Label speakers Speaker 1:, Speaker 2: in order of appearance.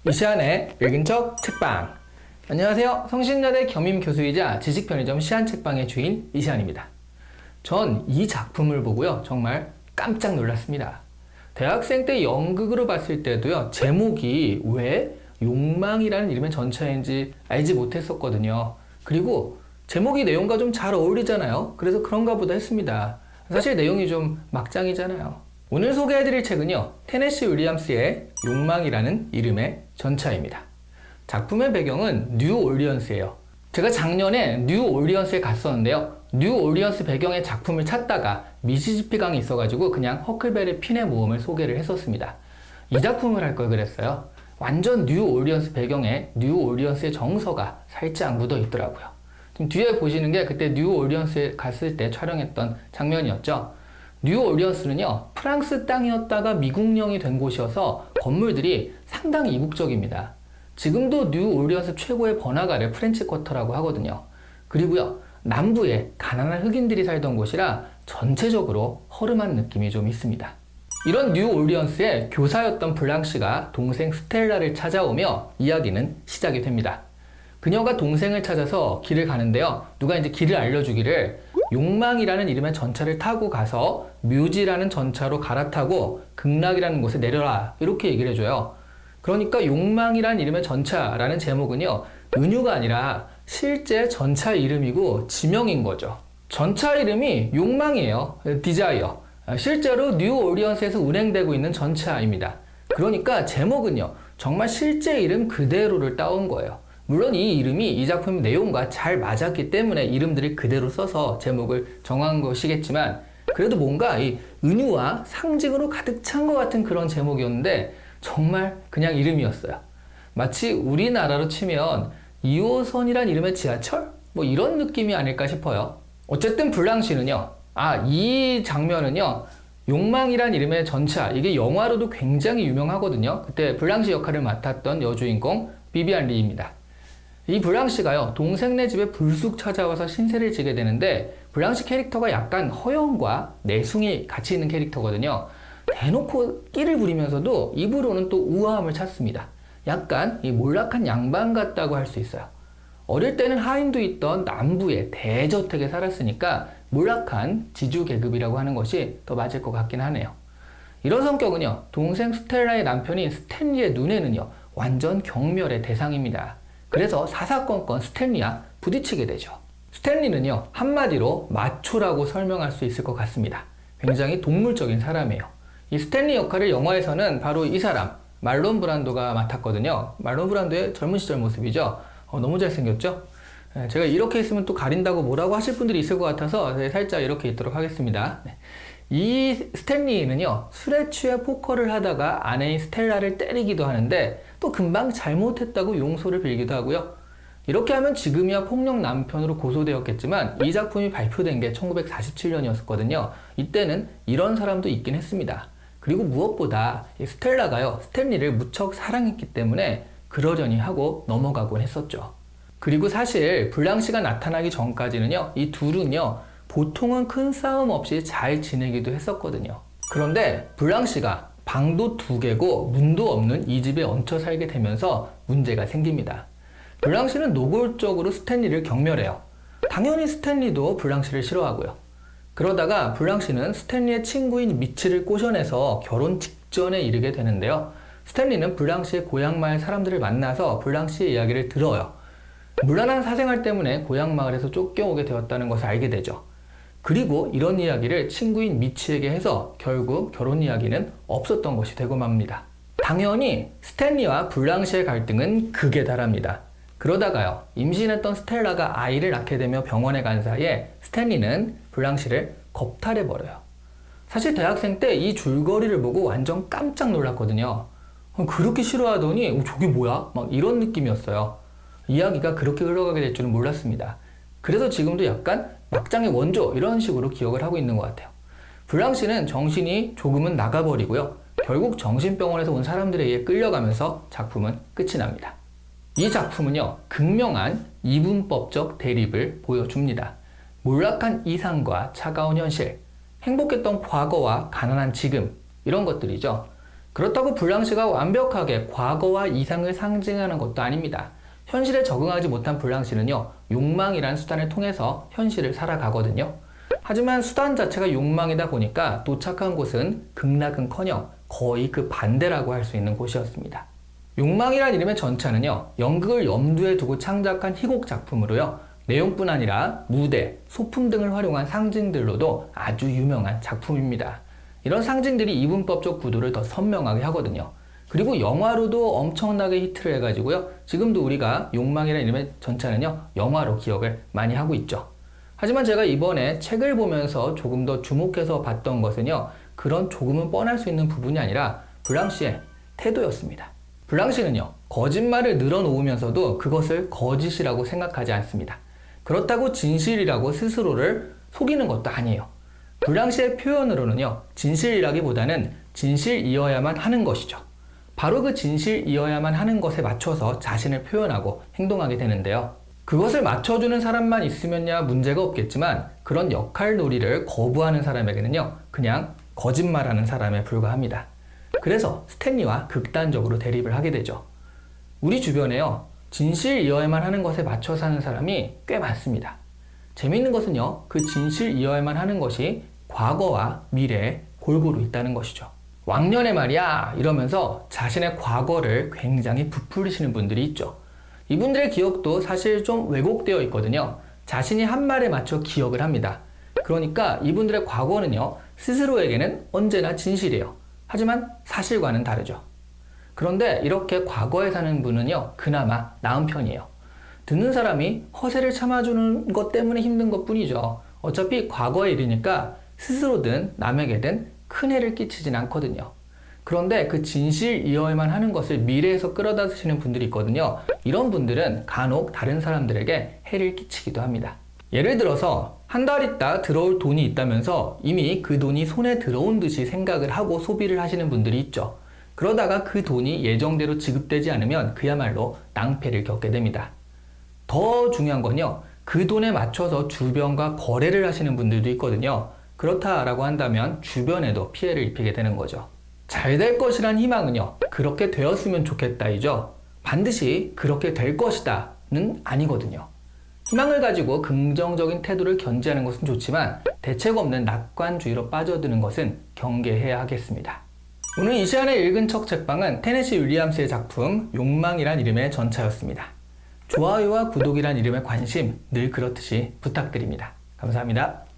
Speaker 1: 이시안의 읽은 척 책방. 안녕하세요. 성신여대 겸임교수이자 지식편의점 시안책방의 주인 이시안입니다. 전 이 작품을 보고요, 정말 깜짝 놀랐습니다. 대학생 때 연극으로 봤을 때도요, 제목이 왜 욕망이라는 이름의 전차인지 알지 못했었거든요. 그리고 제목이 내용과 좀 잘 어울리잖아요. 그래서 그런가 보다 했습니다. 사실 내용이 좀 막장이잖아요. 오늘 소개해드릴 책은요, 테네시 윌리엄스의 욕망이라는 이름의 전차입니다. 작품의 배경은 뉴올리언스예요. 제가 작년에 뉴올리언스에 갔었는데요, 뉴올리언스 배경의 작품을 찾다가 미시시피 강이 있어가지고 그냥 허클베리 핀의 모험을 소개를 했었습니다. 이 작품을 할 걸 그랬어요. 완전 뉴올리언스 배경에 뉴올리언스의 정서가 살짝 묻어 있더라고요. 지금 뒤에 보시는 게 그때 뉴올리언스에 갔을 때 촬영했던 장면이었죠. 뉴올리언스는요, 프랑스 땅이었다가 미국령이 된 곳이어서 건물들이 상당히 이국적입니다. 지금도 뉴올리언스 최고의 번화가를 프렌치 쿼터라고 하거든요. 그리고요, 남부에 가난한 흑인들이 살던 곳이라 전체적으로 허름한 느낌이 좀 있습니다. 이런 뉴올리언스의 교사였던 블랑시가 동생 스텔라를 찾아오며 이야기는 시작이 됩니다. 그녀가 동생을 찾아서 길을 가는데요, 누가 이제 길을 알려주기를 욕망이라는 이름의 전차를 타고 가서 묘지라는 전차로 갈아타고 극락이라는 곳에 내려라, 이렇게 얘기를 해줘요. 그러니까 욕망이라는 이름의 전차라는 제목은요, 은유가 아니라 실제 전차 이름이고 지명인 거죠. 전차 이름이 욕망이에요. 디자이어. 실제로 뉴올리언스에서 운행되고 있는 전차입니다. 그러니까 제목은요, 정말 실제 이름 그대로를 따온 거예요. 물론 이 이름이 이 작품 내용과 잘 맞았기 때문에 이름들을 그대로 써서 제목을 정한 것이겠지만, 그래도 뭔가 이 은유와 상징으로 가득 찬 것 같은 그런 제목이었는데 정말 그냥 이름이었어요. 마치 우리나라로 치면 2호선이란 이름의 지하철? 뭐 이런 느낌이 아닐까 싶어요. 어쨌든 블랑시는요, 이 장면은요, 욕망이란 이름의 전차, 이게 영화로도 굉장히 유명하거든요. 그때 블랑시 역할을 맡았던 여주인공 비비안 리입니다. 이 블랑시가요, 동생네 집에 불쑥 찾아와서 신세를 지게 되는데, 블랑시 캐릭터가 약간 허영과 내숭이 같이 있는 캐릭터거든요. 대놓고 끼를 부리면서도 입으로는 또 우아함을 찾습니다. 약간 이 몰락한 양반 같다고 할 수 있어요. 어릴 때는 하인도 있던 남부의 대저택에 살았으니까 몰락한 지주 계급이라고 하는 것이 더 맞을 것 같긴 하네요. 이런 성격은요, 동생 스텔라의 남편인 스탠리의 눈에는요, 완전 경멸의 대상입니다. 그래서 사사건건 스탠리와 부딪히게 되죠. 스탠리는요, 한마디로 마초라고 설명할 수 있을 것 같습니다. 굉장히 동물적인 사람이에요. 이 스탠리 역할을 영화에서는 바로 이 사람, 말론 브란도가 맡았거든요. 말론 브란도의 젊은 시절 모습이죠. 너무 잘생겼죠? 제가 이렇게 있으면 또 가린다고 뭐라고 하실 분들이 있을 것 같아서 살짝 이렇게 있도록 하겠습니다. 이 스탠리는요, 술에 취해 포커를 하다가 아내인 스텔라를 때리기도 하는데 또 금방 잘못했다고 용서를 빌기도 하고요. 이렇게 하면 지금이야 폭력 남편으로 고소되었겠지만 이 작품이 발표된 게 1947년이었거든요. 이때는 이런 사람도 있긴 했습니다. 그리고 무엇보다 스텔라가요, 스탠리를 무척 사랑했기 때문에 그러려니 하고 넘어가곤 했었죠. 그리고 사실 블랑시가 나타나기 전까지는요, 이 둘은요, 보통은 큰 싸움 없이 잘 지내기도 했었거든요. 그런데 블랑시가 방도 2개고 문도 없는 이 집에 얹혀 살게 되면서 문제가 생깁니다. 블랑시는 노골적으로 스탠리를 경멸해요. 당연히 스탠리도 블랑시를 싫어하고요. 그러다가 블랑시는 스탠리의 친구인 미치를 꼬셔내서 결혼 직전에 이르게 되는데요. 스탠리는 블랑시의 고향 마을 사람들을 만나서 블랑시의 이야기를 들어요. 문란한 사생활 때문에 고향 마을에서 쫓겨오게 되었다는 것을 알게 되죠. 그리고 이런 이야기를 친구인 미치에게 해서 결국 결혼 이야기는 없었던 것이 되고 맙니다. 당연히 스탠리와 블랑시의 갈등은 극에 달합니다. 그러다가요, 임신했던 스텔라가 아이를 낳게 되며 병원에 간 사이에 스탠리는 블랑시를 겁탈해버려요. 사실 대학생 때 이 줄거리를 보고 완전 깜짝 놀랐거든요. 그렇게 싫어하더니 저게 뭐야? 막 이런 느낌이었어요. 이야기가 그렇게 흘러가게 될 줄은 몰랐습니다. 그래서 지금도 약간 막장의 원조 이런 식으로 기억을 하고 있는 것 같아요. 블랑시는 정신이 조금은 나가버리고요, 결국 정신병원에서 온 사람들에 의해 끌려가면서 작품은 끝이 납니다. 이 작품은요, 극명한 이분법적 대립을 보여줍니다. 몰락한 이상과 차가운 현실, 행복했던 과거와 가난한 지금, 이런 것들이죠. 그렇다고 블랑시가 완벽하게 과거와 이상을 상징하는 것도 아닙니다. 현실에 적응하지 못한 블랑시는요, 욕망이란 수단을 통해서 현실을 살아가거든요. 하지만 수단 자체가 욕망이다 보니까 도착한 곳은 극락은커녕 거의 그 반대라고 할 수 있는 곳이었습니다. 욕망이란 이름의 전차는요, 연극을 염두에 두고 창작한 희곡 작품으로요, 내용뿐 아니라 무대, 소품 등을 활용한 상징들로도 아주 유명한 작품입니다. 이런 상징들이 이분법적 구도를 더 선명하게 하거든요. 그리고 영화로도 엄청나게 히트를 해가지고요, 지금도 우리가 욕망이라는 이름의 전차는요, 영화로 기억을 많이 하고 있죠. 하지만 제가 이번에 책을 보면서 조금 더 주목해서 봤던 것은요, 그런 조금은 뻔할 수 있는 부분이 아니라 블랑시의 태도였습니다. 블랑시는요, 거짓말을 늘어놓으면서도 그것을 거짓이라고 생각하지 않습니다. 그렇다고 진실이라고 스스로를 속이는 것도 아니에요. 블랑시의 표현으로는요, 진실이라기보다는 진실이어야만 하는 것이죠. 바로 그 진실이어야만 하는 것에 맞춰서 자신을 표현하고 행동하게 되는데요. 그것을 맞춰주는 사람만 있으면야 문제가 없겠지만 그런 역할 놀이를 거부하는 사람에게는요, 그냥 거짓말하는 사람에 불과합니다. 그래서 스탠리와 극단적으로 대립을 하게 되죠. 우리 주변에요, 진실이어야만 하는 것에 맞춰 사는 사람이 꽤 많습니다. 재미있는 것은요, 그 진실이어야만 하는 것이 과거와 미래에 골고루 있다는 것이죠. 왕년에 말이야 이러면서 자신의 과거를 굉장히 부풀리시는 분들이 있죠. 이분들의 기억도 사실 좀 왜곡되어 있거든요. 자신이 한 말에 맞춰 기억을 합니다. 그러니까 이분들의 과거는요, 스스로에게는 언제나 진실이에요. 하지만 사실과는 다르죠. 그런데 이렇게 과거에 사는 분은요, 그나마 나은 편이에요. 듣는 사람이 허세를 참아주는 것 때문에 힘든 것 뿐이죠. 어차피 과거의 일이니까 스스로든 남에게든 큰 해를 끼치진 않거든요. 그런데 그 진실이어야만 하는 것을 미래에서 끌어다 쓰시는 분들이 있거든요. 이런 분들은 간혹 다른 사람들에게 해를 끼치기도 합니다. 예를 들어서 한 달 있다 들어올 돈이 있다면서 이미 그 돈이 손에 들어온 듯이 생각을 하고 소비를 하시는 분들이 있죠. 그러다가 그 돈이 예정대로 지급되지 않으면 그야말로 낭패를 겪게 됩니다. 더 중요한 건요, 그 돈에 맞춰서 주변과 거래를 하시는 분들도 있거든요. 그렇다라고 한다면 주변에도 피해를 입히게 되는 거죠. 잘 될 것이란 희망은요, 그렇게 되었으면 좋겠다이죠. 반드시 그렇게 될 것이다는 아니거든요. 희망을 가지고 긍정적인 태도를 견지하는 것은 좋지만 대책 없는 낙관주의로 빠져드는 것은 경계해야 하겠습니다. 오늘 이 시간에 읽은 첫 책방은 테네시 윌리엄스의 작품 욕망이란 이름의 전차였습니다. 좋아요와 구독이란 이름의 관심 늘 그렇듯이 부탁드립니다. 감사합니다.